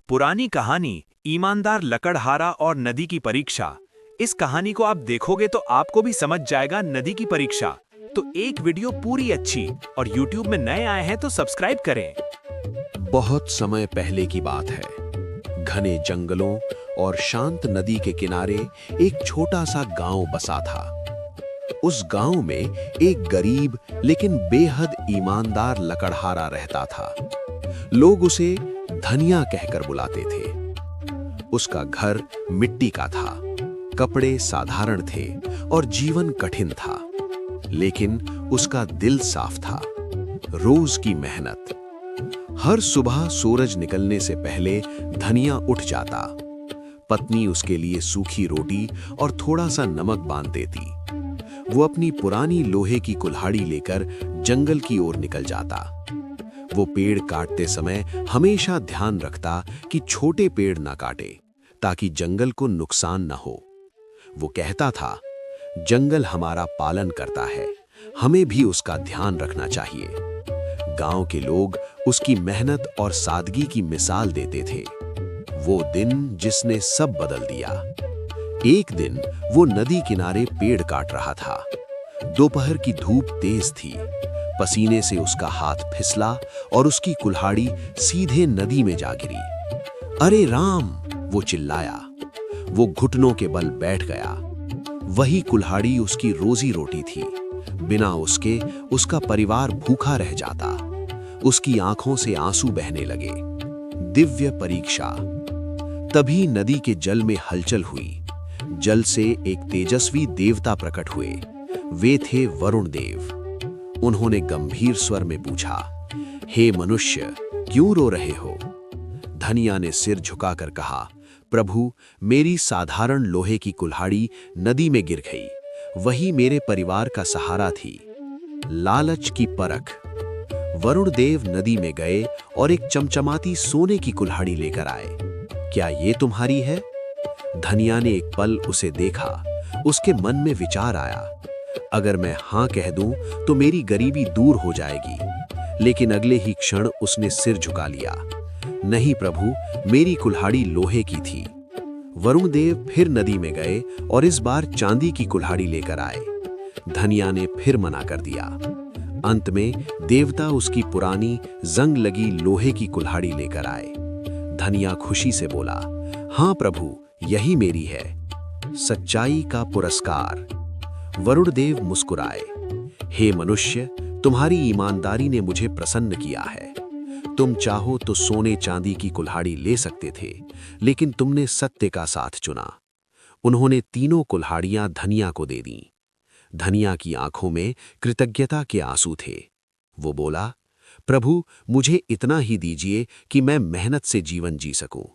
पुरानी कहानी ईमानदार लकड़हारा और नदी की परीक्षा। इस कहानी को आप देखोगे तो आपको भी समझ जाएगा नदी की परीक्षा। तो एक वीडियो पूरी अच्छी और YouTube में नए आए हैं तो सब्सक्राइब करें। बहुत समय पहले की बात है। घने जंगलों और शांत नदी के किनारे एक छोटा सा गांव बसा था। उस गांव में एक गरीब लेकिन बेहद ईमानदार लकड़हारा रहता था। लोग उसे धनिया कहकर बुलाते थे। उसका घर मिट्टी का था, कपड़े साधारण थे और जीवन कठिन था। लेकिन उसका दिल साफ था। रोज की मेहनत। हर सुबह सूरज निकलने से पहले धनिया उठ जाता। पत्नी उसके लिए सूखी रोटी और थोड़ा सा नमक बांध देती। वो अपनी पुरानी लोहे की कुल्हाड़ी लेकर जंगल की ओर निकल जाता। वो पेड़ काटते समय हमेशा ध्यान रखता कि छोटे पेड़ ना काटे, ताकि जंगल को नुकसान न हो। वो कहता था, जंगल हमारा पालन करता है, हमें भी उसका ध्यान रखना चाहिए। गांव के लोग उसकी मेहनत और सादगी की मिसाल देते थे। वो दिन जिसने सब बदल दिया। एक दिन वो नदी किनारे पेड़ काट रहा था। दोपहर की धूप तेज थी। पसीने से उसका हाथ फिसला और उसकी कुल्हाड़ी सीधे नदी में जा गिरी। अरे राम! वो चिल्लाया। वो घुटनों के बल बैठ गया। वही कुल्हाड़ी उसकी रोजी रोटी थी। बिना उसके उसका परिवार भूखा रह जाता। उसकी आंखों से आंसू बहने लगे। दिव्य परीक्षा। तभी नदी के जल में हलचल हुई। जल से एक तेजस्वी देवता प्रकट हुए। वे थे वरुण देव। उन्होंने गंभीर स्वर में पूछा, हे मनुष्य, क्यों रो रहे हो? धनिया ने सिर झुकाकर कहा, प्रभु, मेरी साधारण लोहे की कुल्हाड़ी नदी में गिर गई। वही मेरे परिवार का सहारा थी। लालच की परख। वरुण देव नदी में गए और एक चमचमाती सोने की कुल्हाड़ी लेकर आए। क्या ये तुम्हारी है? धनिया ने एक पल उसे देखा। उसके मन में विचार आया, अगर मैं हां कह दूं तो मेरी गरीबी दूर हो जाएगी। लेकिन अगले ही क्षण उसने सिर झुका लिया। नहीं प्रभु, मेरी कुल्हाड़ी लोहे की थी। वरुण देव फिर नदी में गए और इस बार चांदी की कुल्हाड़ी लेकर आए। धनिया ने फिर मना कर दिया। अंत में देवता उसकी पुरानी जंग लगी लोहे की कुल्हाड़ी लेकर आए। धनिया खुशी से बोला, हां प्रभु, यही मेरी है। सच्चाई का पुरस्कार। वरुण देव मुस्कुराए, हे मनुष्य, तुम्हारी ईमानदारी ने मुझे प्रसन्न किया है। तुम चाहो तो सोने चांदी की कुल्हाड़ी ले सकते थे, लेकिन तुमने सत्य का साथ चुना। उन्होंने तीनों कुल्हाड़ियां धनिया को दे दीं। धनिया की आंखों में कृतज्ञता के आंसू थे। वो बोला, प्रभु, मुझे इतना ही दीजिए कि मैं मेहनत से जीवन जी सकूं।